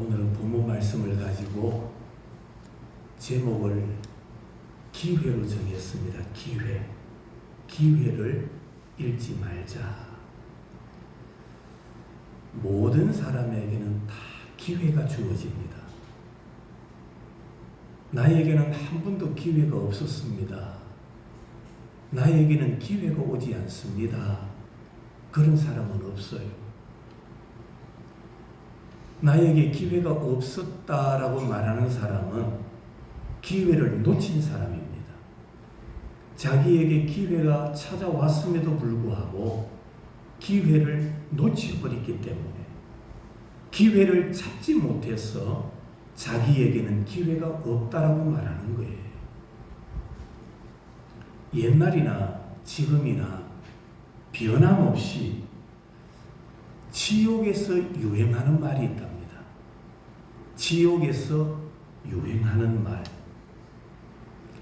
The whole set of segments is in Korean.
오늘은 본문 말씀을 가지고 제목을 기회로 정했습니다. 기회를 잃지 말자. 모든 사람에게는 다 기회가 주어집니다. 나에게는 한 번도 기회가 없었습니다. 나에게는 기회가 오지 않습니다. 그런 사람은 없어요. 나에게 기회가 없었다라고 말하는 사람은 기회를 놓친 사람입니다. 자기에게 기회가 찾아왔음에도 불구하고 기회를 놓쳐버렸기 때문에 기회를 잡지 못해서 자기에게는 기회가 없다라고 말하는 거예요. 옛날이나 지금이나 변함없이 지옥에서 유행하는 말이 있답니다. 지옥에서 유행하는 말.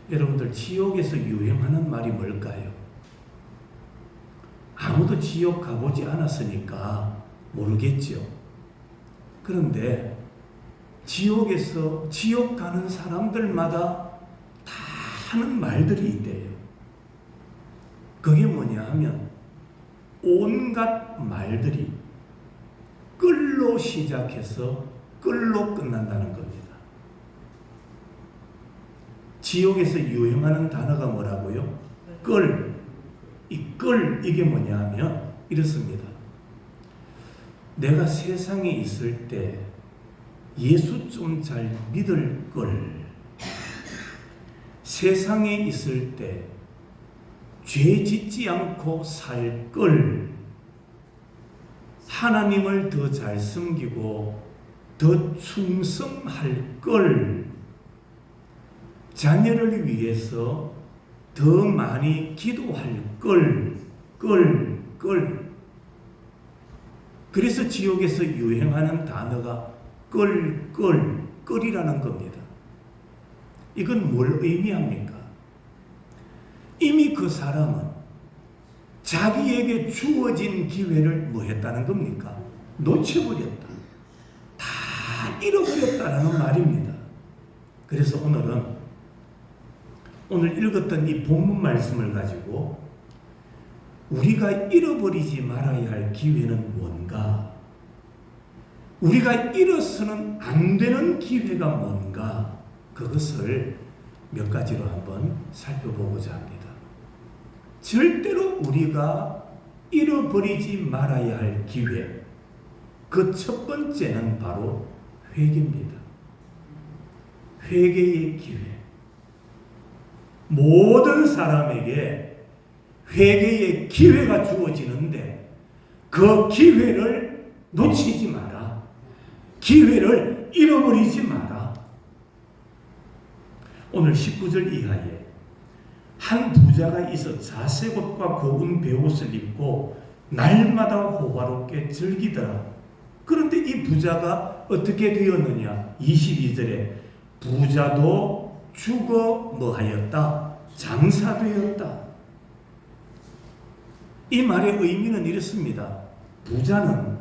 여러분들, 지옥에서 유행하는 말이 뭘까요? 아무도 지옥 가보지 않았으니까 모르겠죠. 그런데 지옥 가는 사람들마다 다 하는 말들이 있대요. 그게 뭐냐 하면 온갖 말들이 끌로 시작해서 끌로 끝난다는 겁니다. 지옥에서 유행하는 단어가 뭐라고요? 끌. 이게 뭐냐 하면 이렇습니다. 내가 세상에 있을 때 예수 좀 잘 믿을 걸. 세상에 있을 때 죄 짓지 않고 살 걸. 하나님을 더 잘 섬기고 더 충성할 걸. 자녀를 위해서 더 많이 기도할 걸. 그래서 지옥에서 유행하는 단어가 끌이라는 겁니다. 이건 뭘 의미합니까? 이미 그 사람은 자기에게 주어진 기회를 뭐 했다는 겁니까? 놓쳐버렸다. 다 잃어버렸다는 말입니다. 그래서 오늘 읽었던 이 본문 말씀을 가지고 우리가 잃어버리지 말아야 할 기회는 뭔가? 우리가 잃어서는 안 되는 기회가 뭔가? 그것을 몇 가지로 한번 살펴보고자 합니다. 절대로 우리가 잃어버리지 말아야 할 기회. 그 첫 번째는 바로 회개입니다. 회개의 기회. 모든 사람에게 회개의 기회가 주어지는데 그 기회를 놓치지 마라. 기회를 잃어버리지 마라. 오늘 19절 이하에 한 부자가 있어 자색 옷과 고운 베옷을 입고 날마다 호화롭게 즐기더라. 그런데 이 부자가 어떻게 되었느냐? 22절에 부자도 죽어 뭐하였다? 장사되었다. 이 말의 의미는 이렇습니다. 부자는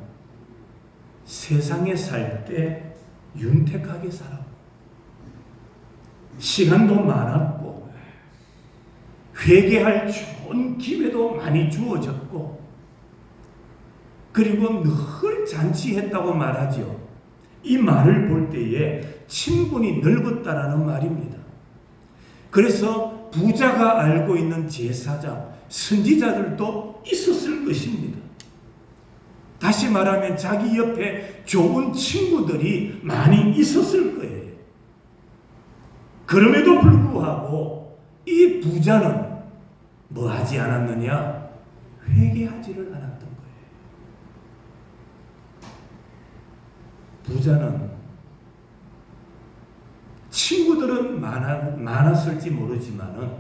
세상에 살 때 윤택하게 살았고 시간도 많았고 회개할 좋은 기회도 많이 주어졌고 그리고 늘 잔치했다고 말하죠. 이 말을 볼 때에 친분이 넓었다라는 말입니다. 그래서 부자가 알고 있는 제사장, 선지자들도 있었을 것입니다. 다시 말하면 자기 옆에 좋은 친구들이 많이 있었을 거예요. 그럼에도 불구하고 이 부자는 뭐 하지 않았느냐? 회개하지를 않았던 거예요. 부자는 친구들은 많았을지 모르지만은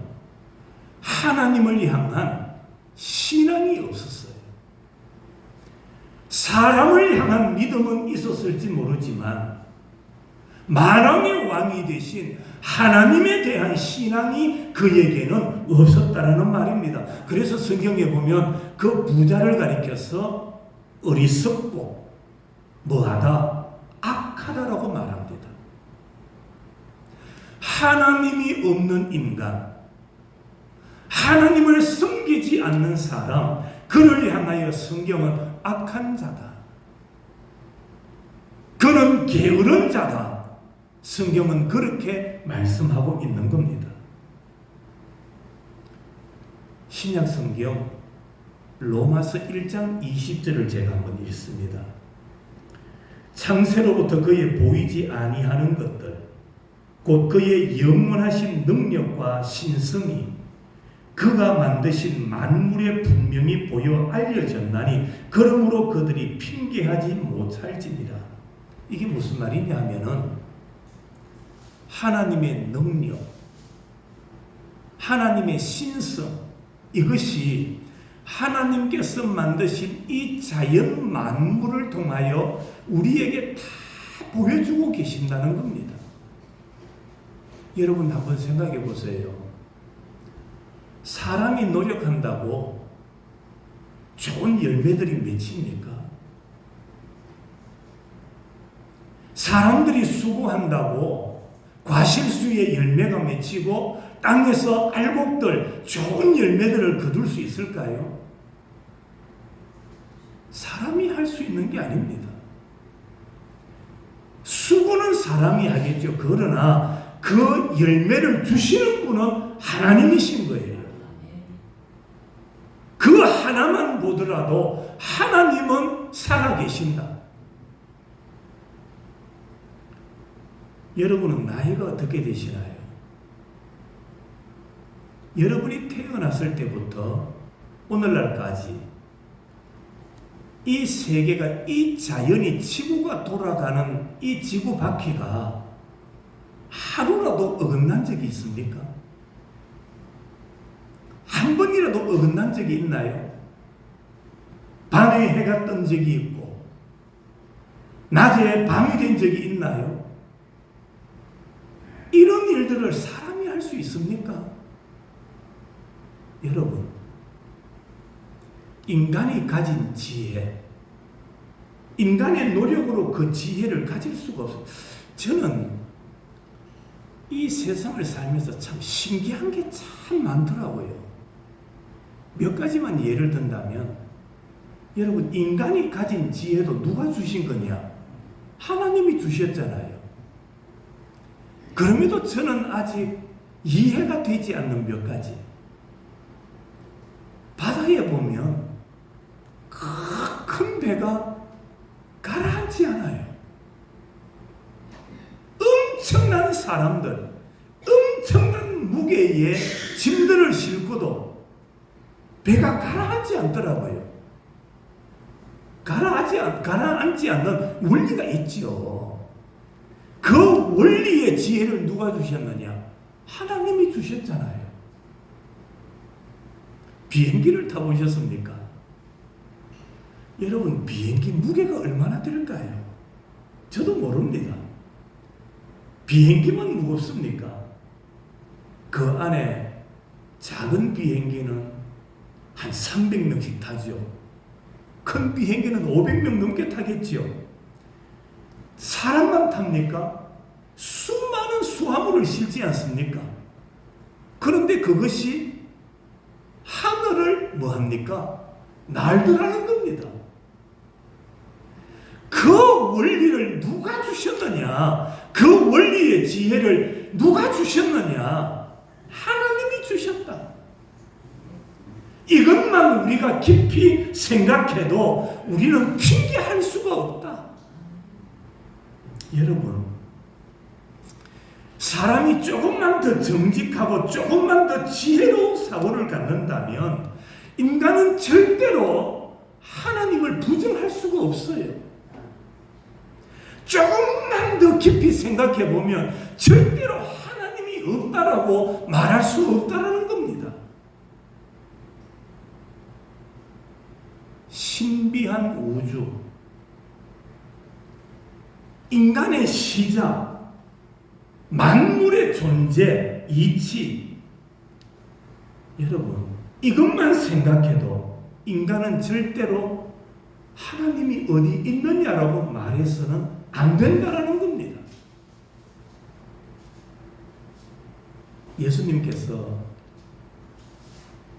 하나님을 향한 신앙이 없었어요. 사람을 향한 믿음은 있었을지 모르지만 만왕의 왕이 되신 하나님에 대한 신앙이 그에게는 없었다라는 말입니다. 그래서 성경에 보면 그 부자를 가리켜서 어리석고 뭐하다? 악하다. 무식하다라고 말합니다. 하나님이 없는 인간, 하나님을 섬기지 않는 사람, 그를 향하여 성경은 악한 자다, 그는 게으른 자다, 성경은 그렇게 말씀하고 있는 겁니다. 신약 성경 로마서 1장 20절을 제가 한번 읽습니다. 창세로부터 그의 보이지 아니하는 것들, 곧 그의 영원하신 능력과 신성이 그가 만드신 만물에 분명히 보여 알려졌나니 그러므로 그들이 핑계하지 못할지니라. 이게 무슨 말이냐 하면은 하나님의 능력, 하나님의 신성, 이것이 하나님께서 만드신 이 자연 만물을 통하여 우리에게 다 보여주고 계신다는 겁니다. 여러분 한번 생각해 보세요. 사람이 노력한다고 좋은 열매들이 맺힙니까? 사람들이 수고한다고 과실수의 열매가 맺히고 땅에서 알곡들 좋은 열매들을 거둘 수 있을까요? 사람이 할 수 있는 게 아닙니다. 수고는 사람이 하겠죠. 그러나 그 열매를 주시는 분은 하나님이신 거예요. 그 하나만 보더라도 하나님은 살아계신다. 여러분은 나이가 어떻게 되시나요? 여러분이 태어났을 때부터 오늘날까지 이 세계가, 이 자연이, 지구가 돌아가는 이 지구 바퀴가 하루라도 어긋난 적이 있습니까? 한 번이라도 어긋난 적이 있나요? 밤에 해가 뜬 적이 있고 낮에 밤이 된 적이 있나요? 이런 일들을 사람이 할 수 있습니까? 여러분, 인간이 가진 지혜, 인간의 노력으로 그 지혜를 가질 수가 없어요. 저는 이 세상을 살면서 참 신기한 게 참 많더라고요. 몇 가지만 예를 든다면, 여러분, 인간이 가진 지혜도 누가 주신 거냐? 하나님이 주셨잖아요. 그럼에도 저는 아직 이해가 되지 않는 몇 가지. 바다에 보면 큰 배가 가라앉지 않아요. 엄청난 사람들, 엄청난 무게의 짐들을 싣고도 배가 가라앉지 않더라고요. 가라앉지 않는 원리가 있죠. 그 원리의 지혜를 누가 주셨느냐? 하나님이 주셨잖아요. 비행기를 타보셨습니까? 여러분, 비행기 무게가 얼마나 될까요? 저도 모릅니다. 비행기만 무겁습니까? 그 안에 작은 비행기는 한 300명씩 타죠. 큰 비행기는 500명 넘게 타겠죠. 사람만 탑니까? 수많은 수화물을 실지 않습니까? 그런데 그것이 하늘을 뭐합니까? 날더라는 겁니다. 그 원리를 누가 주셨느냐? 그 원리의 지혜를 누가 주셨느냐? 하나님이 주셨다. 이것만 우리가 깊이 생각해도 우리는 핑계할 수가 없다. 여러분, 사람이 조금만 더 정직하고 조금만 더 지혜로운 사고를 갖는다면 인간은 절대로 하나님을 부정할 수가 없어요. 조금만 더 깊이 생각해 보면 절대로 하나님이 없다라고 말할 수 없다라는 겁니다. 신비한 우주, 인간의 시작, 만물의 존재, 이치, 여러분, 이것만 생각해도 인간은 절대로 하나님이 어디 있느냐라고 말해서는 안 된다라는 겁니다. 예수님께서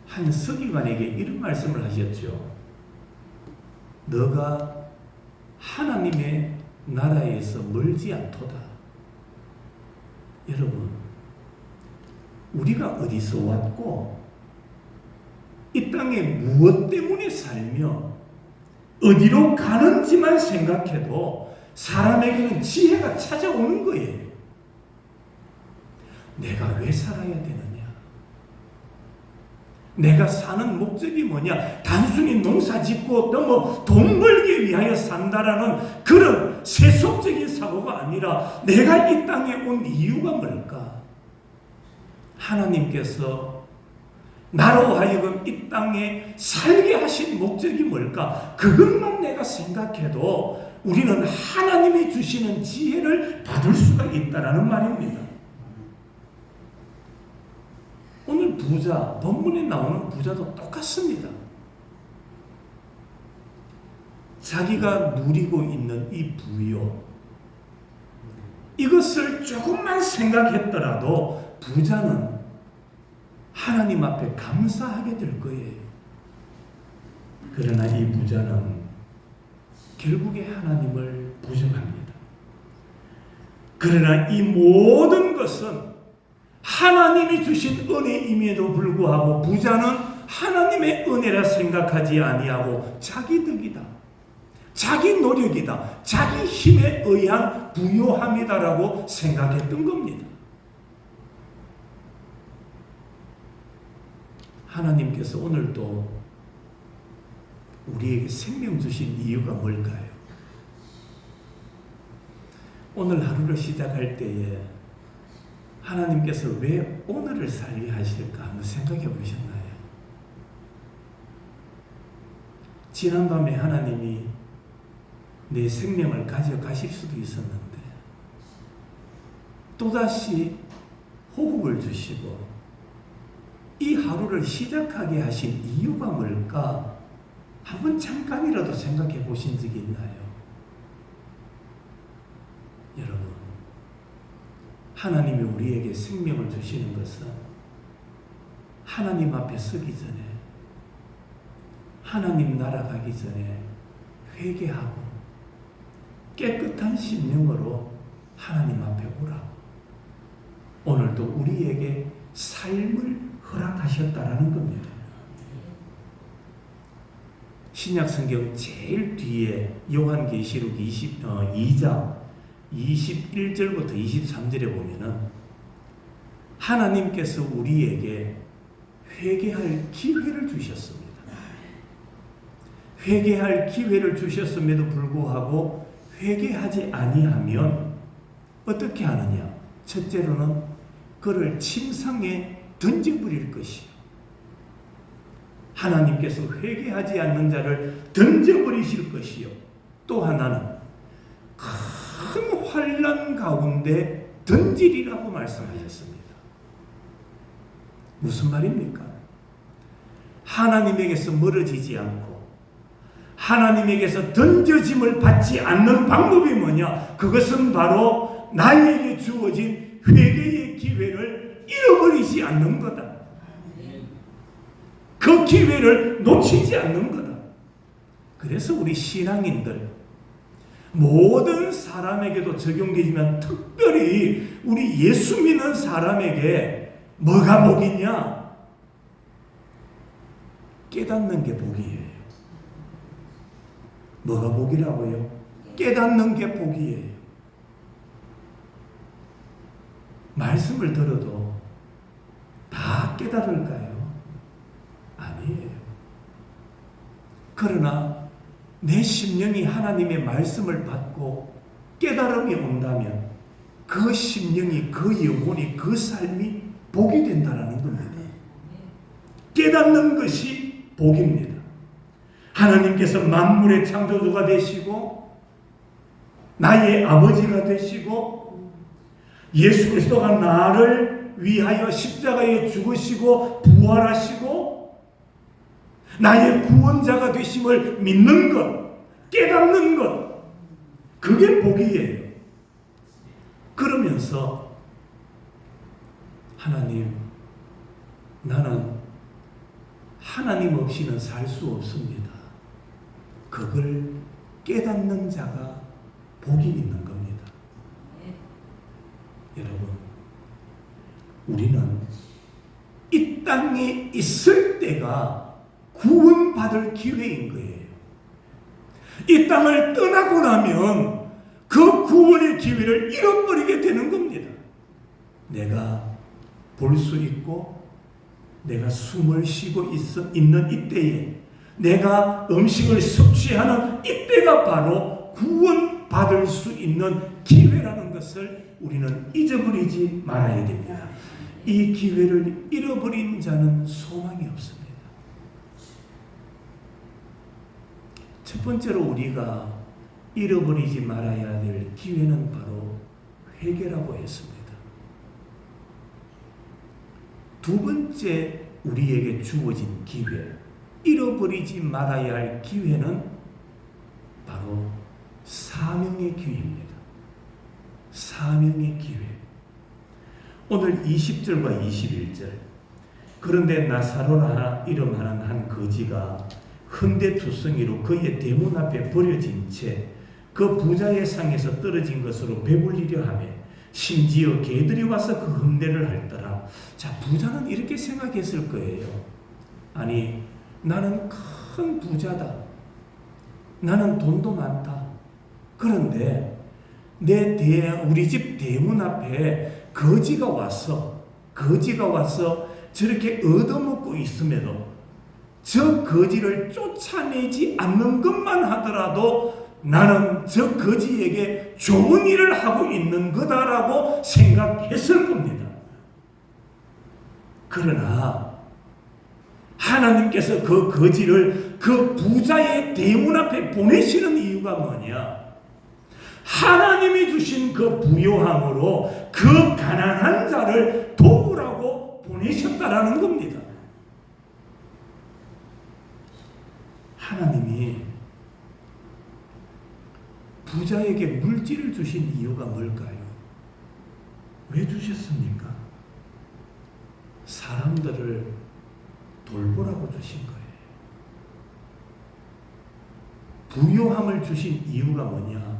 한 서기관에게 이런 말씀을 하셨죠. 너가 하나님의 나라에서 멀지 않도다. 여러분, 우리가 어디서 왔고 이 땅에 무엇 때문에 살며 어디로 가는지만 생각해도 사람에게는 지혜가 찾아오는 거예요. 내가 왜 살아야 되느냐? 내가 사는 목적이 뭐냐? 단순히 농사 짓고 또 돈 벌기 위하여 산다라는 그런 세속적인 사고가 아니라 내가 이 땅에 온 이유가 뭘까? 하나님께서 나로 하여금 이 땅에 살게 하신 목적이 뭘까? 그것만 내가 생각해도 우리는 하나님이 주시는 지혜를 받을 수가 있다라는 말입니다. 오늘 부자, 본문에 나오는 부자도 똑같습니다. 자기가 누리고 있는 이 부요, 이것을 조금만 생각했더라도 부자는 하나님 앞에 감사하게 될 거예요. 그러나 이 부자는 결국에 하나님을 부정합니다. 그러나 이 모든 것은 하나님이 주신 은혜임에도 불구하고 부자는 하나님의 은혜라 생각하지 아니하고 자기 덕이다, 자기 노력이다, 자기 힘에 의한 부요함이다라고 생각했던 겁니다. 하나님께서 오늘도 우리에게 생명 주신 이유가 뭘까요? 오늘 하루를 시작할 때에 하나님께서 왜 오늘을 살게 하실까 한번 생각해 보셨나요? 지난밤에 하나님이 내 생명을 가져가실 수도 있었는데 또다시 호흡을 주시고 이 하루를 시작하게 하신 이유가 뭘까? 한번 잠깐이라도 생각해 보신 적이 있나요? 여러분, 하나님이 우리에게 생명을 주시는 것은 하나님 앞에 서기 전에, 하나님 나라 가기 전에 회개하고 깨끗한 심령으로 하나님 앞에 오라. 오늘도 우리에게 삶을 허락하셨다라는 겁니다. 신약성경 제일 뒤에 요한계시록 2장 21절부터 23절에 보면은 하나님께서 우리에게 회개할 기회를 주셨습니다. 회개할 기회를 주셨음에도 불구하고 회개하지 아니하면 어떻게 하느냐? 첫째로는 그를 침상에 던져버릴 것이요. 하나님께서 회개하지 않는 자를 던져버리실 것이요. 또 하나는 큰 환난 가운데 던지리라고 말씀하셨습니다. 무슨 말입니까? 하나님에게서 멀어지지 않고 하나님에게서 던져짐을 받지 않는 방법이 뭐냐? 그것은 바로 나에게 주어진 회개의 기회를 잃어버리지 않는 거다. 그 기회를 놓치지 않는 거다. 그래서 우리 신앙인들 모든 사람에게도 적용되지만 특별히 우리 예수 믿는 사람에게 뭐가 복이냐? 깨닫는 게 복이에요. 뭐가 복이라고요? 깨닫는 게 복이에요. 말씀을 들어도 다 깨달을까요? 아니에요. 그러나 내 심령이 하나님의 말씀을 받고 깨달음이 온다면 그 심령이, 그 영혼이, 그 삶이 복이 된다는 겁니다. 깨닫는 것이 복입니다. 하나님께서 만물의 창조주가 되시고 나의 아버지가 되시고 예수 그리스도가 나를 위하여 십자가에 죽으시고 부활하시고 나의 구원자가 되심을 믿는 것, 깨닫는 것, 그게 복이에요. 그러면서 하나님, 나는 하나님 없이는 살 수 없습니다. 그걸 깨닫는 자가 복이 있는 겁니다. 여러분, 우리는 이 땅에 있을 때가 구원받을 기회인 거예요. 이 땅을 떠나고 나면 그 구원의 기회를 잃어버리게 되는 겁니다. 내가 볼 수 있고 내가 숨을 쉬고 있는 이때에, 내가 음식을 섭취하는 이때가 바로 구원받을 수 있는 기회라는 것을 우리는 잊어버리지 말아야 됩니다. 이 기회를 잃어버린 자는 소망이 없습니다. 첫 번째로 우리가 잃어버리지 말아야 될 기회는 바로 회개라고 했습니다. 두 번째 우리에게 주어진 기회, 잃어버리지 말아야 할 기회는 바로 사명의 기회입니다. 사명의 기회. 오늘 20절과 21절. 그런데 나사로라 이름하는 한 거지가 흔대투성이로 그의 대문 앞에 버려진 채 그 부자의 상에서 떨어진 것으로 배불리려 하며 심지어 개들이 와서 그 흠대를 할더라. 자, 부자는 이렇게 생각했을 거예요. 아니, 나는 큰 부자다. 나는 돈도 많다. 그런데 우리 집 대문 앞에 거지가 와서 저렇게 얻어먹고 있음에도 저 거지를 쫓아내지 않는 것만 하더라도 나는 저 거지에게 좋은 일을 하고 있는 거다라고 생각했을 겁니다. 그러나 하나님께서 그 거지를 그 부자의 대문 앞에 보내시는 이유가 뭐냐? 하나님이 주신 그 부요함으로 그 가난한 자를 도우라고 보내셨다라는 겁니다. 하나님이 부자에게 물질을 주신 이유가 뭘까요? 왜 주셨습니까? 사람들을 돌보라고 주신 거예요. 부요함을 주신 이유가 뭐냐?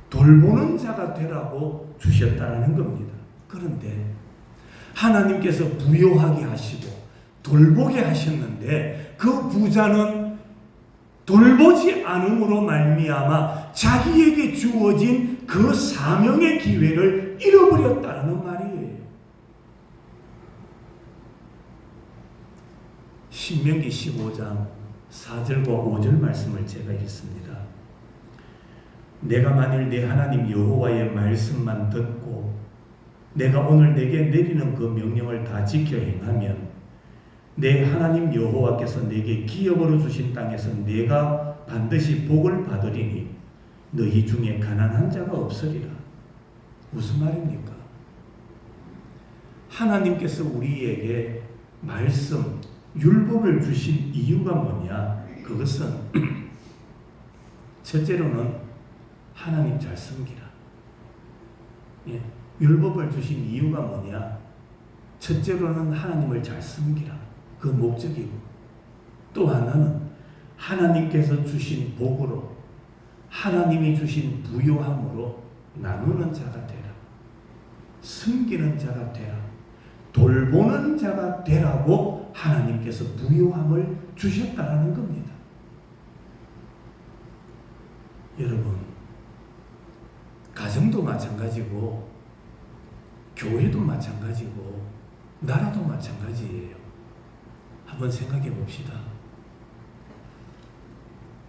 돌보는 자가 되라고 주셨다라는 겁니다. 그런데 하나님께서 부요하게 하시고 돌보게 하셨는데 그 부자는 돌보지 않음으로 말미암아 자기에게 주어진 그 사명의 기회를 잃어버렸다는 말이에요. 신명기 15장 4절과 5절 말씀을 제가 읽습니다. 내가 만일 내 하나님 여호와의 말씀만 듣고 내가 오늘 내게 내리는 그 명령을 다 지켜 행하면 내 하나님 여호와께서 내게 기업으로 주신 땅에서 내가 반드시 복을 받으리니 너희 중에 가난한 자가 없으리라. 무슨 말입니까? 하나님께서 우리에게 말씀, 율법을 주신 이유가 뭐냐? 그것은 첫째로는 하나님 잘 섬기라. 예, 율법을 주신 이유가 뭐냐? 첫째로는 하나님을 잘 섬기라. 그 목적이고, 또 하나는 하나님께서 주신 복으로, 하나님이 주신 부요함으로 나누는 자가 되라. 섬기는 자가 되라. 돌보는 자가 되라고 하나님께서 부요함을 주셨다라는 겁니다. 여러분, 가정도 마찬가지고 교회도 마찬가지고 나라도 마찬가지예요. 한번 생각해 봅시다.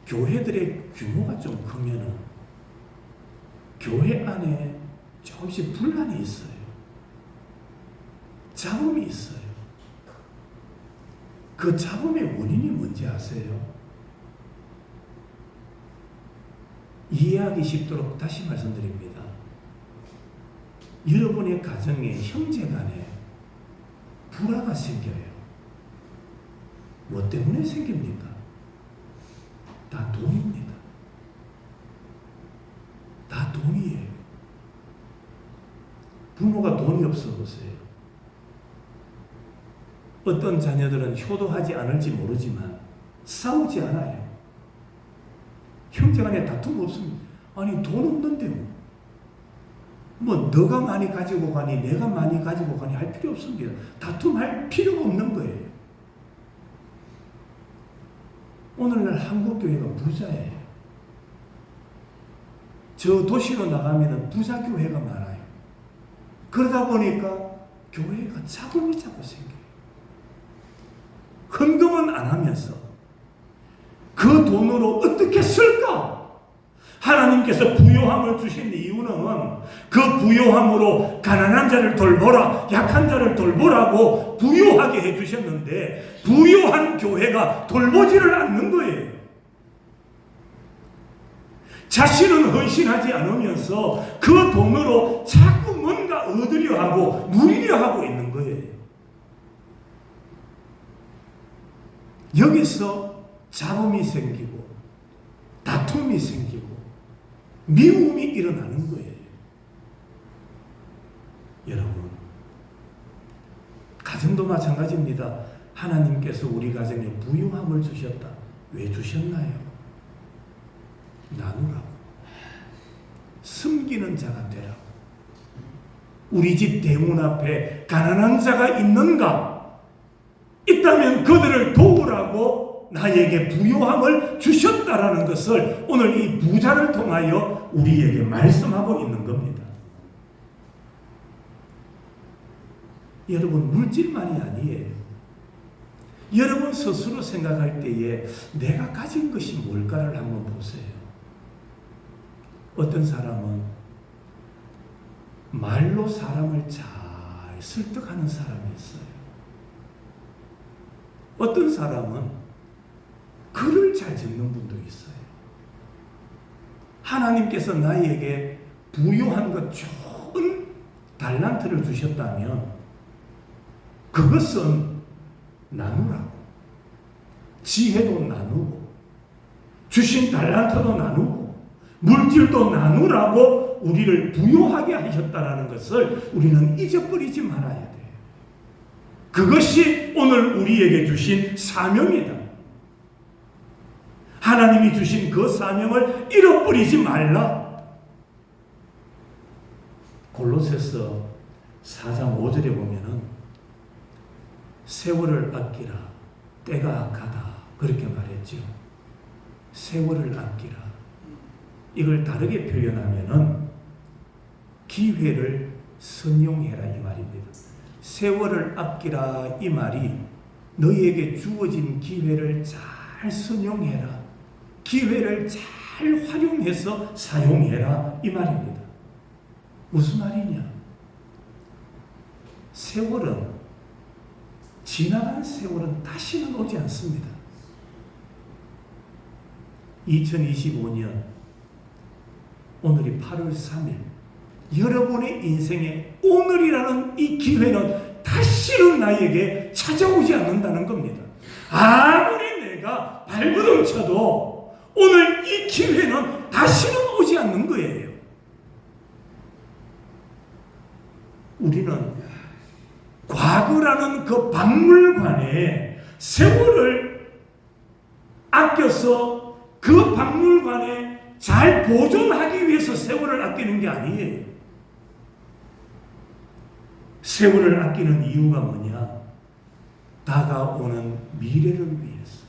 교회들의 규모가 좀 크면은 교회 안에 조금씩 분란이 있어요. 잡음이 있어요. 그 잡음의 원인이 뭔지 아세요? 이해하기 쉽도록 다시 말씀드립니다. 여러분의 가정에 형제간에 불화가 생겨요. 뭐 때문에 생깁니까? 다 돈입니다. 다 돈이에요. 부모가 돈이 없어 보세요. 어떤 자녀들은 효도하지 않을지 모르지만 싸우지 않아요. 형제간에 다툼 없습니다. 아니 돈 없는데 뭐 너가 많이 가지고 가니 내가 많이 가지고 가니 할 필요 없습니다. 다툼할 필요가 없는 거예요. 오늘날 한국교회가 부자예요. 저 도시로 나가면 부자 교회가 많아요. 그러다 보니까 교회가 자금이 자꾸 생겨요. 헌금은 안 하면서 그 돈으로 어떻게 쓸까? 하나님께서 부요함을 주신 이유는 그 부요함으로 가난한 자를 돌보라, 약한 자를 돌보라고 부요하게 해주셨는데 부요한 교회가 돌보지를 않는 거예요. 자신은 헌신하지 않으면서 그 돈으로 자꾸 뭔가 얻으려 하고 누리려 하고 있는 거예요. 여기서 잡음이 생기고 다툼이 생기고 미움이 일어나는 거예요. 여러분, 가정도 마찬가지입니다. 하나님께서 우리 가정에 부유함을 주셨다. 왜 주셨나요? 나누라고. 섬기는 자가 되라고. 우리 집 대문 앞에 가난한 자가 있는가? 있다면 그들을 도우라고 나에게 부요함을 주셨다라는 것을 오늘 이 부자를 통하여 우리에게 말씀하고 있는 겁니다. 여러분, 물질만이 아니에요. 여러분 스스로 생각할 때에 내가 가진 것이 뭘까를 한번 보세요. 어떤 사람은 말로 사람을 잘 설득하는 사람이 있어요. 어떤 사람은 글을 잘 적는 분도 있어요. 하나님께서 나에게 부유한 것 좋은 달란트를 주셨다면 그것은 나누라고. 지혜도 나누고 주신 달란트도 나누고 물질도 나누라고 우리를 부유하게 하셨다는 것을 우리는 잊어버리지 말아야 돼요. 그것이 오늘 우리에게 주신 사명이다. 하나님이 주신 그 사명을 잃어버리지 말라. 골로새서 4장 5절에 보면은 세월을 아끼라, 때가 악하다, 그렇게 말했죠. 세월을 아끼라. 이걸 다르게 표현하면은 기회를 선용해라 이 말입니다. 세월을 아끼라 이 말이 너희에게 주어진 기회를 잘 선용해라. 기회를 잘 활용해서 사용해라 이 말입니다. 무슨 말이냐? 세월은 지나간 세월은 다시는 오지 않습니다. 2025년 오늘이 8월 3일 여러분의 인생에 오늘이라는 이 기회는 다시는 나에게 찾아오지 않는다는 겁니다. 아무리 내가 발버둥 쳐도 오늘 이 기회는 다시는 오지 않는 거예요. 우리는 과거라는 그 박물관에 세월을 아껴서 그 박물관에 잘 보존하기 위해서 세월을 아끼는 게 아니에요. 세월을 아끼는 이유가 뭐냐? 다가오는 미래를 위해서,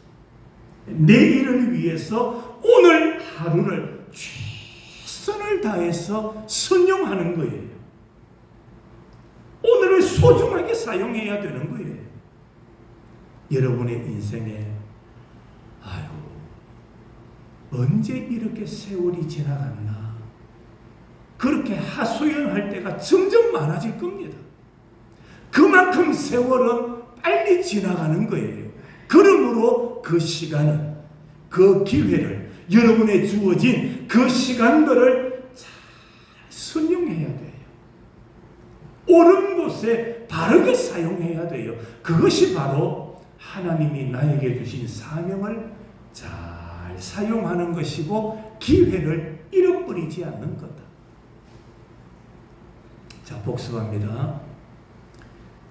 내일을 위해서 오늘 하루를 최선을 다해서 선용하는 거예요. 오늘을 소중하게 사용해야 되는 거예요. 여러분의 인생에 언제 이렇게 세월이 지나갔나 그렇게 하소연할 때가 점점 많아질 겁니다. 그만큼 세월은 빨리 지나가는 거예요. 그러므로 그 시간은, 그 기회를, 여러분의 주어진 그 시간들을 잘 선용해야 돼요. 옳은 곳에 바르게 사용해야 돼요. 그것이 바로 하나님이 나에게 주신 사명을 잘 사용하는 것이고 기회를 잃어버리지 않는 거다. 자, 복습합니다.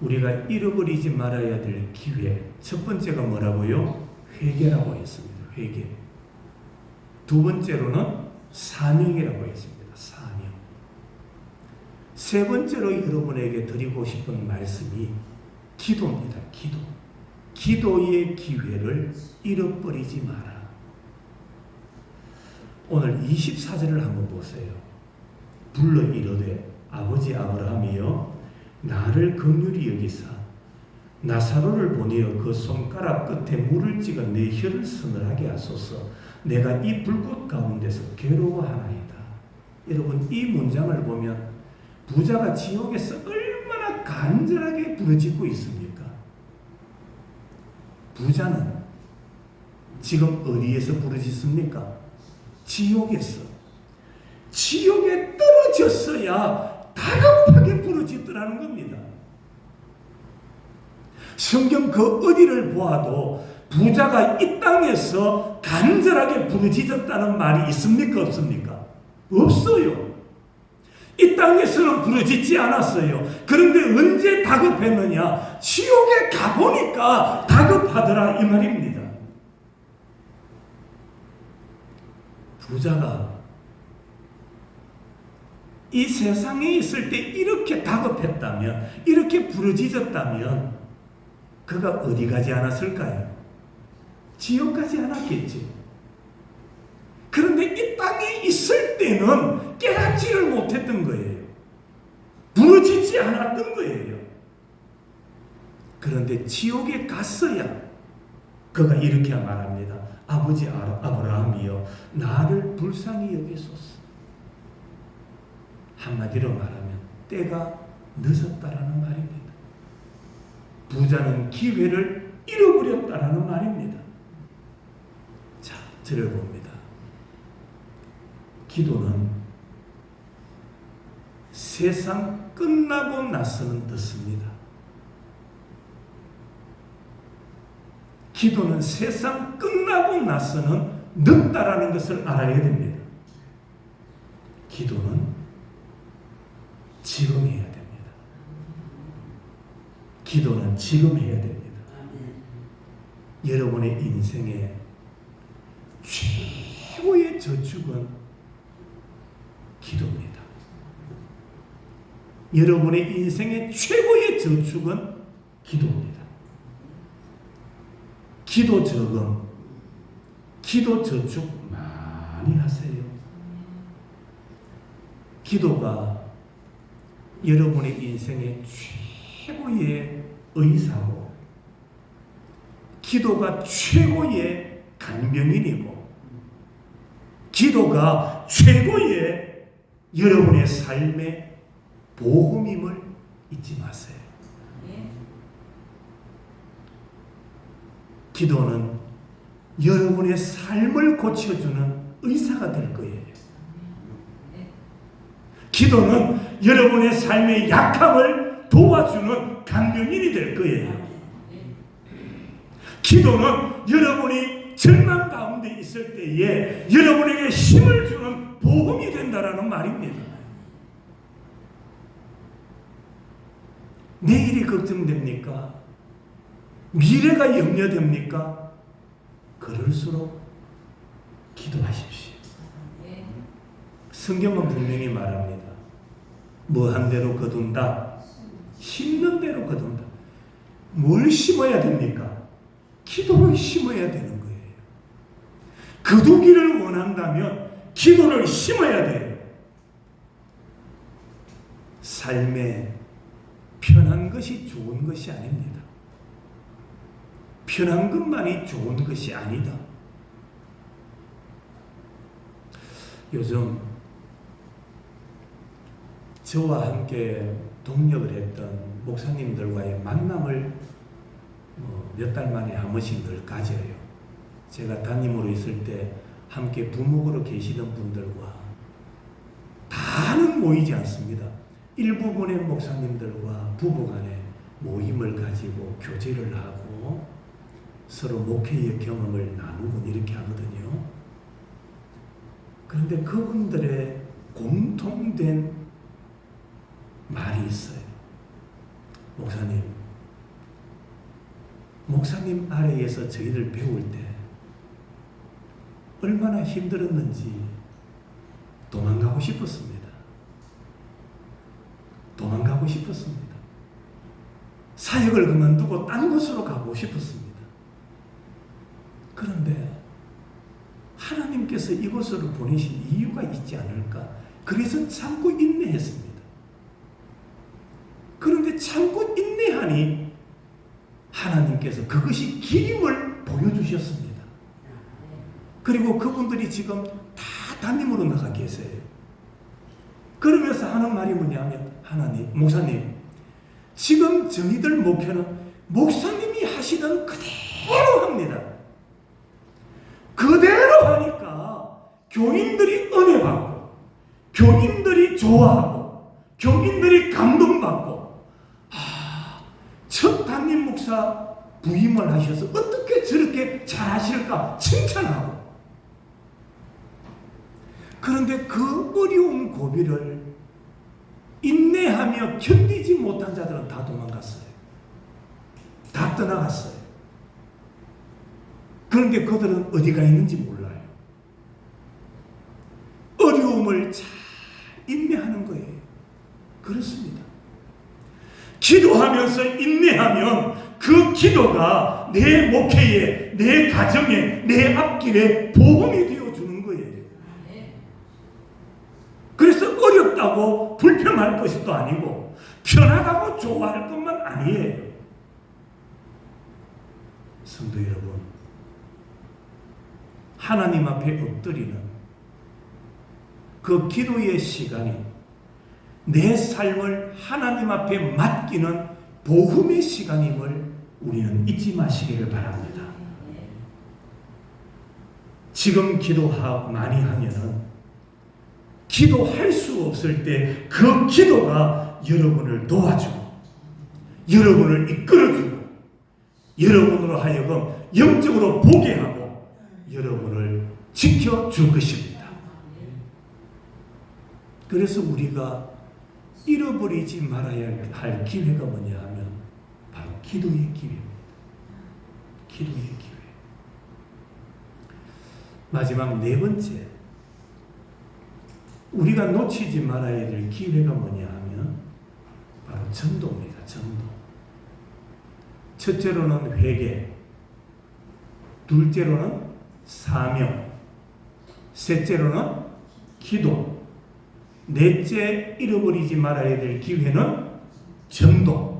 우리가 잃어버리지 말아야 될 기회. 첫 번째가 뭐라고요? 회개라고 했습니다. 회개. 두 번째로는 사명이라고 했습니다. 사명. 세 번째로 여러분에게 드리고 싶은 말씀이 기도입니다. 기도. 기도의 기회를 잃어버리지 마라. 오늘 24절을 한번 보세요. 불러 이르되 아버지 아브라함이여 나를 긍휼히 여기사 나사로를 보내어 그 손가락 끝에 물을 찍어 내 혀를 서늘하게 하소서. 내가 이 불꽃 가운데서 괴로워하나이다. 여러분 이 문장을 보면 부자가 지옥에서 얼마나 간절하게 부르짖고 있습니까? 부자는 지금 어디에서 부르짖습니까? 지옥에서. 지옥에 떨어졌어야 다급하게 부르짖더라는 겁니다. 성경 그 어디를 보아도 부자가 이 땅에서 간절하게 부르짖었다는 말이 있습니까? 없습니까? 없어요. 이 땅에서는 부르짖지 않았어요. 그런데 언제 다급했느냐? 지옥에 가보니까 다급하더라 이 말입니다. 부자가 이 세상에 있을 때 이렇게 다급했다면, 이렇게 부르짖었다면 그가 어디 가지 않았을까요? 지옥 가지 않았겠지. 그런데 이 땅에 있을 때는 깨닫지를 못했던 거예요. 부르짖지 않았던 거예요. 그런데 지옥에 갔어야 그가 이렇게 말합니다. 아버지 아브라함이여 나를 불쌍히 여기소서. 한마디로 말하면 때가 늦었다라는 말입니다. 부자는 기회를 잃어버렸다라는 말입니다. 자, 저를 봅니다. 기도는 세상 끝나고 나서는 늦습니다. 기도는 세상 끝나고 나서는 늦다라는 것을 알아야 됩니다. 기도는 지금 해야 됩니다. 기도는 지금 해야 됩니다. 여러분의 인생의 최고의 저축은 기도입니다. 여러분의 인생의 최고의 저축은 기도입니다. 기도 저금, 기도 저축 많이 하세요. 기도가 여러분의 인생의 최고의 의사고, 기도가 최고의 간병인이고, 기도가 최고의 여러분의 삶의 보험임을 잊지 마세요. 기도는 여러분의 삶을 고쳐주는 의사가 될 거예요. 기도는 여러분의 삶의 약함을 도와주는 간병인이 될 거예요. 기도는 여러분이 절망 가운데 있을 때에 여러분에게 힘을 주는 보험이 된다라는 말입니다. 내일이 걱정됩니까? 미래가 염려됩니까? 그럴수록 기도하십시오. 성경은 분명히 말합니다. 뭐 한 대로 거둔다? 심는 대로 거둔다. 뭘 심어야 됩니까? 기도를 심어야 되는 거예요. 거두기를 원한다면 기도를 심어야 돼요. 삶에 편한 것이 좋은 것이 아닙니다. 편한 것만이 좋은 것이 아니다. 요즘 저와 함께 동역을 했던 목사님들과의 만남을 몇 달 만에 한 번씩 늘 가져요. 제가 담임으로 있을 때 함께 부목으로 계시던 분들과 다는 모이지 않습니다. 일부분의 목사님들과 부부간에 모임을 가지고 교제를 하고 서로 목회의 경험을 나누고 이렇게 하거든요. 그런데 그분들의 공통된 말이 있어요. 목사님 아래에서 저희를 배울 때 얼마나 힘들었는지 도망가고 싶었습니다. 사역을 그만두고 딴 곳으로 가고 싶었습니다. 그런데 하나님께서 이곳으로 보내신 이유가 있지 않을까? 그래서 참고 인내했습니다. 그런데 참고 인내하니 하나님께서 그것이 길임을 보여주셨습니다. 그리고 그분들이 지금 다 담임으로 나가 계세요. 그러면서 하는 말이 뭐냐면, 목사님, 지금 저희들 목회는 목사님이 하시는 그대로 합니다. 그대로 하니까 교인들이 은혜 받고, 교인들이 좋아하고, 교인들이 감동받고, 첫 담임 목사 부임을 하셔서 어떻게 저렇게 잘하실까 칭찬하고, 그런데 그 어려운 고비를 인내하며 견디지 못한 자들은 다 도망갔어요. 다 떠나갔어요. 그런데 그들은 어디가 있는지 몰라요. 어려움을 잘 인내하는 거예요. 그렇습니다. 기도하면서 인내하면 그 기도가 내 목회에, 내 가정에, 내 앞길에 보험이 되어주는 거예요. 그래서 어렵다고 불평할 것도 아니고 편하다고 좋아할 것만 아니에요. 성도 여러분, 하나님 앞에 엎드리는 그 기도의 시간이 내 삶을 하나님 앞에 맡기는 보험의 시간임을 우리는 잊지 마시기를 바랍니다. 지금 많이 하면은 기도할 수 없을 때 그 기도가 여러분을 도와주고, 여러분을 이끌어주고, 여러분으로 하여금 영적으로 보게 하고, 여러분을 지켜줄 것입니다. 그래서 우리가 잃어버리지 말아야 할 기회가 뭐냐 하면 바로 기도의 기회입니다. 기도의 기회. 마지막 네 번째, 우리가 놓치지 말아야 될 기회가 뭐냐 하면 바로 전도입니다. 전도. 첫째로는 회개, 둘째로는 사명, 셋째로는 기도, 넷째 잃어버리지 말아야 될 기회는 전도.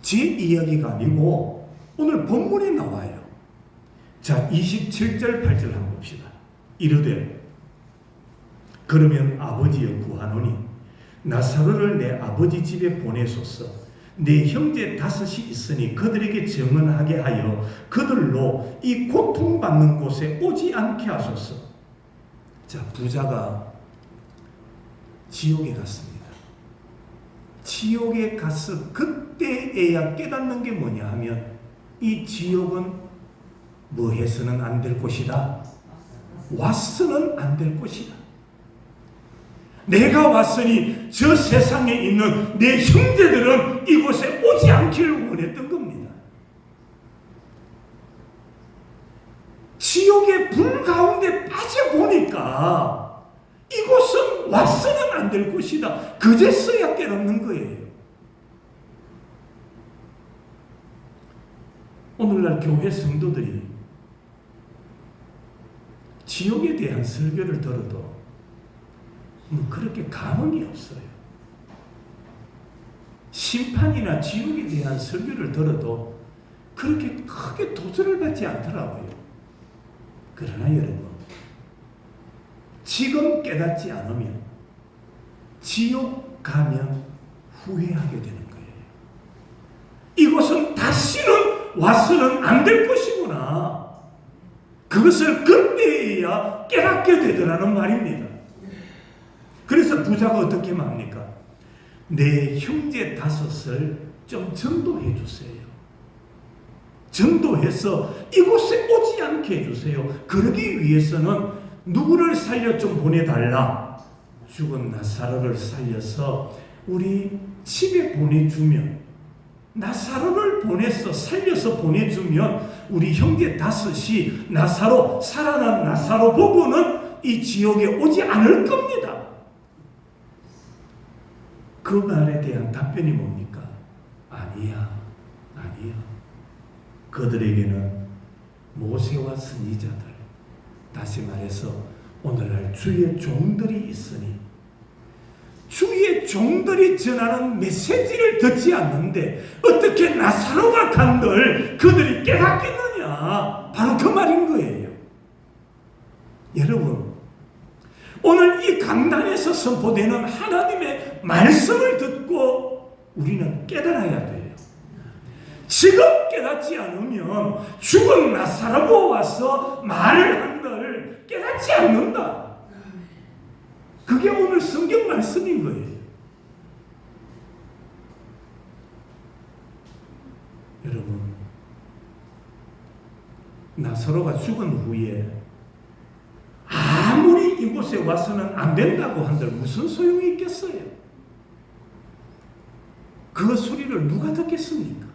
제 이야기가 아니고 오늘 본문에 나와요. 자, 27절 8절 한번 봅시다. 이르되 그러면 아버지여 구하노니 나사로를 내 아버지 집에 보내소서. 내 형제 5이 있으니 그들에게 정언하게 하여 그들로 이 고통받는 곳에 오지 않게 하소서. 자, 부자가 지옥에 갔습니다. 지옥에 가서 그때에야 깨닫는 게 뭐냐 하면 이 지옥은 뭐 해서는 안 될 곳이다. 와서는 안 될 곳이다. 내가 왔으니 저 세상에 있는 내 형제들은 이곳에 오지 않기를 원했던 겁니다. 지옥의 불 가운데 빠져보니까 이곳은 왔서는 안 될 곳이다. 그제서야 깨닫는 거예요. 오늘날 교회 성도들이 지옥에 대한 설교를 들어도 그렇게 감흥이 없어요. 심판이나 지옥에 대한 설교를 들어도 그렇게 크게 도전을 받지 않더라고요. 그러나 여러분, 지금 깨닫지 않으면 지옥 가면 후회하게 되는 거예요. 이곳은 다시는 와서는 안 될 것이구나. 그것을 그때에야 깨닫게 되더라는 말입니다. 그래서 부자가 어떻게 합니까? 내 형제 5을 좀 전도해 주세요. 전도해서 이곳에 오지 않게 해주세요. 그러기 위해서는 누구를 살려 좀 보내달라. 죽은 나사로를 살려서 우리 집에 보내주면, 나사로를 보내서 살려서 보내주면 우리 형제 다섯이 나사로, 살아난 나사로 보고는 이 지옥에 오지 않을 겁니다. 그 말에 대한 답변이 뭡니까? 아니야. 그들에게는 모세와 선지자들, 다시 말해서 오늘날 주의 종들이 있으니 주의 종들이 전하는 메시지를 듣지 않는데 어떻게 나사로가 간들 그들이 깨닫겠느냐? 바로 그 말인 거예요. 여러분, 오늘 이 강단에서 선포되는 하나님의 말씀을 듣고 우리는 깨달아야 돼요. 지금 깨닫지 않으면 죽은 나사로가 와서 말을 한들 깨닫지 않는다. 그게 오늘 성경 말씀인 거예요. 여러분, 나사로가 죽은 후에 아무리 이곳에 와서는 안 된다고 한들 무슨 소용이 있겠어요? 그 소리를 누가 듣겠습니까?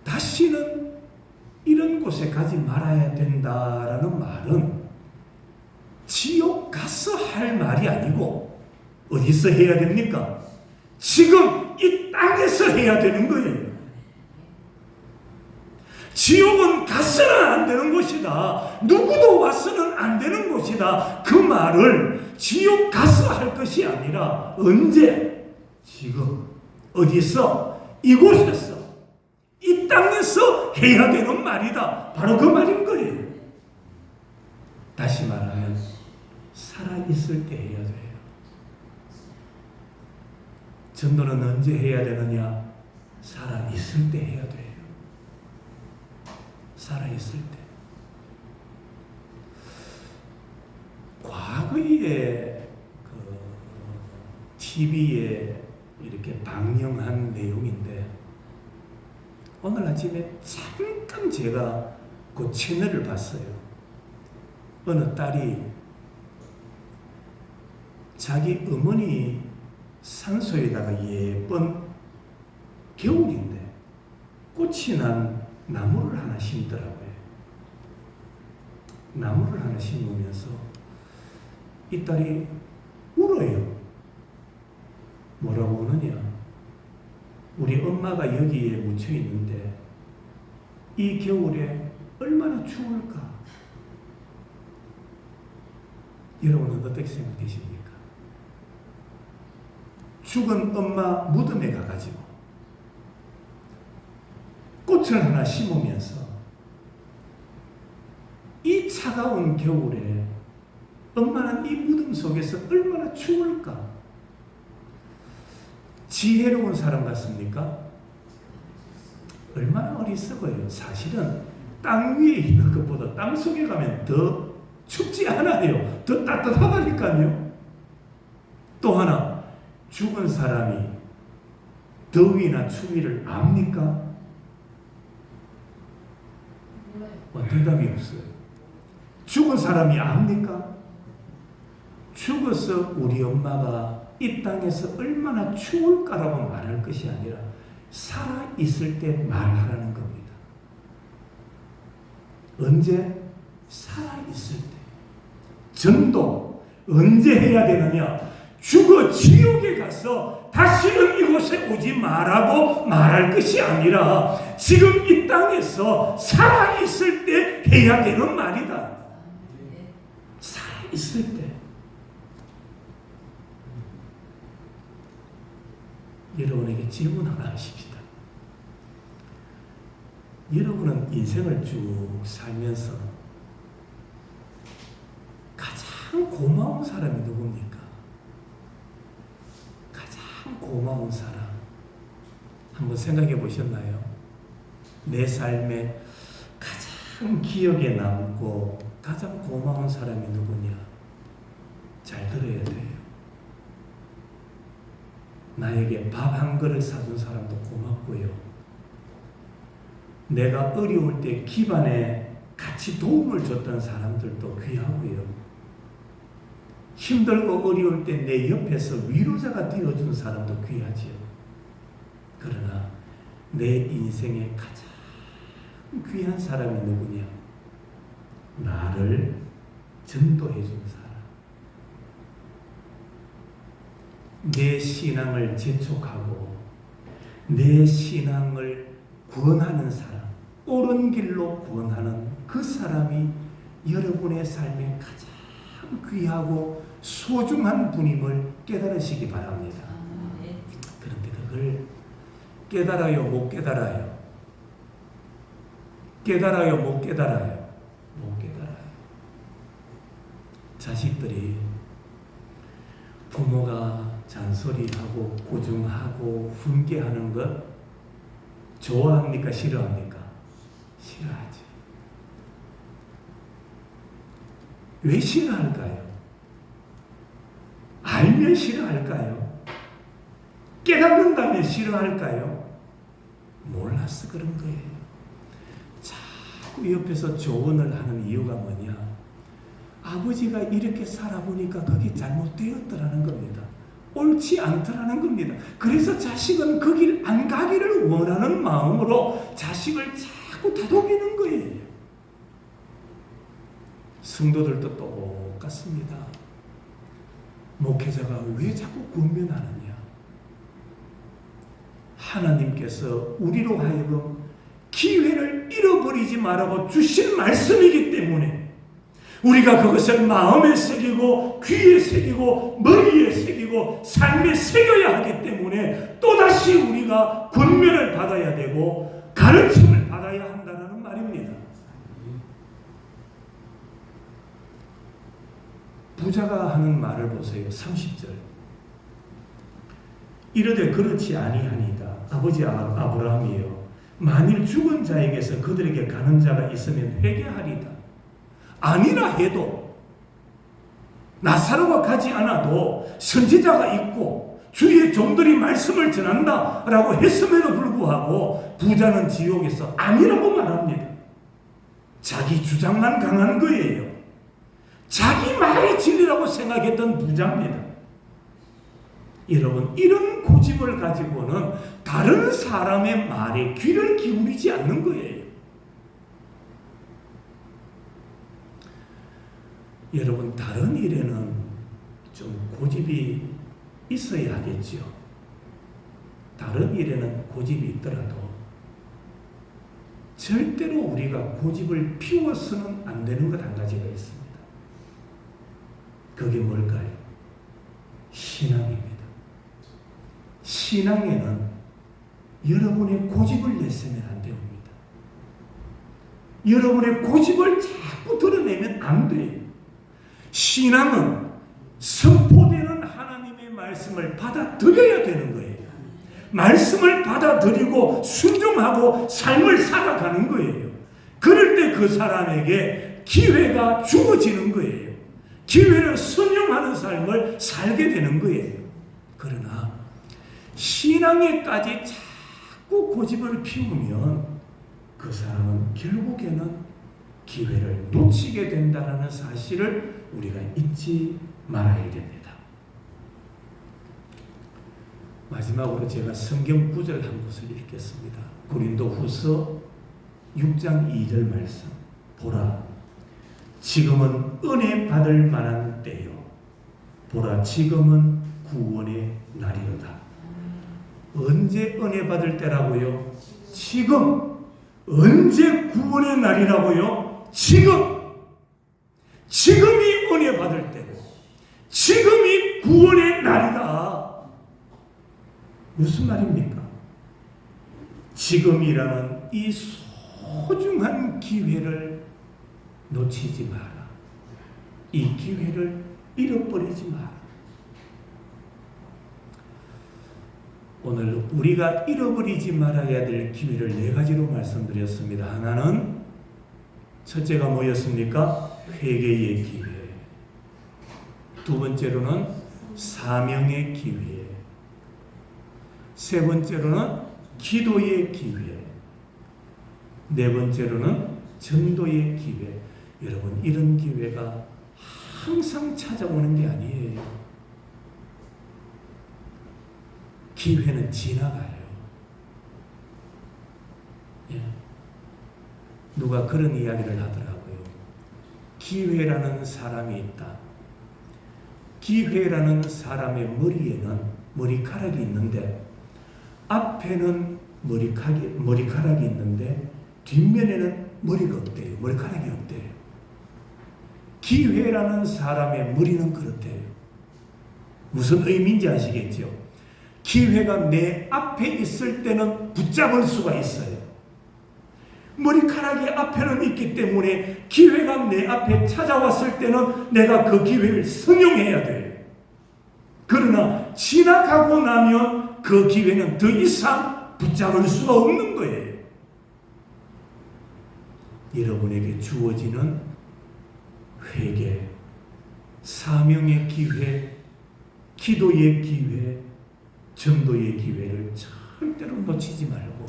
다시는 이런 곳에 가지 말아야 된다라는 말은 지옥 가서 할 말이 아니고 어디서 해야 됩니까? 지금 이 땅에서 해야 되는 거예요. 지옥은 가서는 안 되는 곳이다. 누구도 와서는 안 되는 곳이다. 그 말을 지옥 가서 할 것이 아니라 언제? 지금 어디서? 이곳에서, 이 땅에서 해야 되는 말이다. 바로 그 말인 거예요. 다시 말하면 살아있을 때 해야 돼요. 전도는 언제 해야 되느냐? 살아있을 때 해야 돼요. 살아있을 때. 과거에 TV에 이렇게 방영한 내용인데 오늘 아침에 잠깐 제가 그 채널을 봤어요. 어느 딸이 자기 어머니 산소에다가 예쁜 겨울인데 꽃이 난 나무를 하나 심더라고요. 나무를 하나 심으면서 이 딸이 울어요. 뭐라고 우느냐? 우리 엄마가 여기에 묻혀 있는데 이 겨울에 얼마나 추울까? 여러분은 어떻게 생각되십니까? 죽은 엄마 무덤에 가가지고 꽃을 하나 심으면서 이 차가운 겨울에 엄마는 이 무덤 속에서 얼마나 추울까? 지혜로운 사람 같습니까? 얼마나 어리석어요. 사실은 땅 위에 있는 것보다 땅 속에 가면 더 춥지 않아요. 더 따뜻하다니까요. 또 하나, 죽은 사람이 더위나 추위를 압니까? 대답이 없어요. 죽은 사람이 압니까? 죽어서 우리 엄마가 이 땅에서 얼마나 추울까라고 말할 것이 아니라 살아있을 때 말하라는 겁니다. 언제? 살아있을 때. 전도 언제 해야 되느냐? 죽어 지옥에 가서 다시는 이곳에 오지 말라고 말할 것이 아니라 지금 이 땅에서 살아있을 때 해야 되는 말이다. 살아있을 때. 여러분에게 질문 하나 하십시다. 여러분은 인생을 쭉 살면서 가장 고마운 사람이 누굽니까? 가장 고마운 사람. 한번 생각해 보셨나요? 내 삶에 가장 기억에 남고 가장 고마운 사람이 누구냐? 잘 들어야 돼요. 나에게 밥 한 그릇 사준 사람도 고맙고요. 내가 어려울 때 기반에 같이 도움을 줬던 사람들도 귀하고요. 힘들고 어려울 때 내 옆에서 위로자가 되어준 사람도 귀하지요. 그러나 내 인생에 가장 귀한 사람이 누구냐? 나를 전도해 준 사람. 내 신앙을 재촉하고 내 신앙을 구원하는 사람, 옳은 길로 구원하는 그 사람이 여러분의 삶에 가장 귀하고 소중한 분임을 깨달으시기 바랍니다. 그런데 그걸 깨달아요, 못 깨달아요? 깨달아요, 못 깨달아요? 못 깨달아요. 자식들이 부모가 잔소리하고 고중하고 훈계하는 것 좋아합니까? 싫어합니까? 싫어하지. 왜 싫어할까요? 알면 싫어할까요? 깨닫는다면 싫어할까요? 몰라서 그런 거예요. 자꾸 옆에서 조언을 하는 이유가 뭐냐? 아버지가 이렇게 살아보니까 그게 잘못되었더라는 겁니다. 옳지 않더라는 겁니다. 그래서 자식은 그 길 안 가기를 원하는 마음으로 자식을 자꾸 다독이는 거예요. 성도들도 똑같습니다. 목회자가 왜 자꾸 권면하느냐? 하나님께서 우리로 하여금 기회를 잃어버리지 말라고 주신 말씀이기 때문에 우리가 그것을 마음에 새기고 귀에 새기고 머리에 새기고 삶에 새겨야 하기 때문에 또다시 우리가 권면을 받아야 되고 가르침을 받아야 한다는 말입니다. 부자가 하는 말을 보세요. 30절. 이르되 그렇지 아니하니이다. 아버지 아브라함이여, 만일 죽은 자에게서 그들에게 가는 자가 있으면 회개하리다. 아니라 해도 나사로가 가지 않아도 선지자가 있고 주의 종들이 말씀을 전한다라고 했음에도 불구하고 부자는 지옥에서 아니라고 말합니다. 자기 주장만 강한 거예요. 자기 말이 진리라고 생각했던 부자입니다. 여러분, 이런 고집을 가지고는 다른 사람의 말에 귀를 기울이지 않는 거예요. 여러분, 다른 일에는 좀 고집이 있어야 하겠죠. 다른 일에는 고집이 있더라도 절대로 우리가 고집을 피워서는 안 되는 것 한 가지가 있습니다. 그게 뭘까요? 신앙입니다. 신앙에는 여러분의 고집을 내세면 안 됩니다. 여러분의 고집을 자꾸 드러내면 안 돼요. 신앙은 선포되는 하나님의 말씀을 받아들여야 되는 거예요. 말씀을 받아들이고 순종하고 삶을 살아가는 거예요. 그럴 때 그 사람에게 기회가 주어지는 거예요. 기회를 선용하는 삶을 살게 되는 거예요. 그러나 신앙에까지 자꾸 고집을 피우면 그 사람은 결국에는 기회를 놓치게 된다는 사실을 우리가 잊지 말아야 됩니다. 마지막으로 제가 성경 구절 한 구절 읽겠습니다. 고린도후서 6장 2절 말씀. 보라, 지금은 은혜 받을 만한 때요. 보라, 지금은 구원의 날이로다. 언제 은혜 받을 때라고요? 지금. 언제 구원의 날이라고요? 지금. 지금이 은혜 받을 때고 지금이 구원의 날이다. 무슨 말입니까? 지금이라는 이 소중한 기회를 놓치지 마라. 이 기회를 잃어버리지 마라. 오늘 우리가 잃어버리지 말아야 될 기회를 4가지로 말씀드렸습니다. 하나는 첫째가 뭐였습니까? 회개의 기회. 두 번째로는 사명의 기회. 세 번째로는 기도의 기회. 네 번째로는 전도의 기회. 여러분, 이런 기회가 항상 찾아오는 게 아니에요. 기회는 지나가요. 예. 누가 그런 이야기를 하더라고요. 기회라는 사람이 있다. 기회라는 사람의 머리에는 머리카락이 있는데 앞에는 머리카락이 있는데 뒷면에는 머리가 없대요. 머리카락이 없대요. 기회라는 사람의 머리는 그렇대요. 무슨 의미인지 아시겠죠? 기회가 내 앞에 있을 때는 붙잡을 수가 있어요. 머리카락이 앞에는 있기 때문에 기회가 내 앞에 찾아왔을 때는 내가 그 기회를 선용해야 돼요. 그러나 지나가고 나면 그 기회는 더 이상 붙잡을 수가 없는 거예요. 여러분에게 주어지는 회개, 사명의 기회, 기도의 기회, 전도의 기회를 절대로 놓치지 말고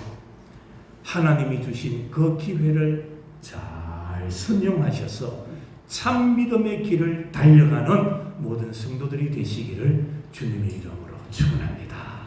하나님이 주신 그 기회를 잘 선용하셔서 참 믿음의 길을 달려가는 모든 성도들이 되시기를 주님의 이름으로 축원합니다.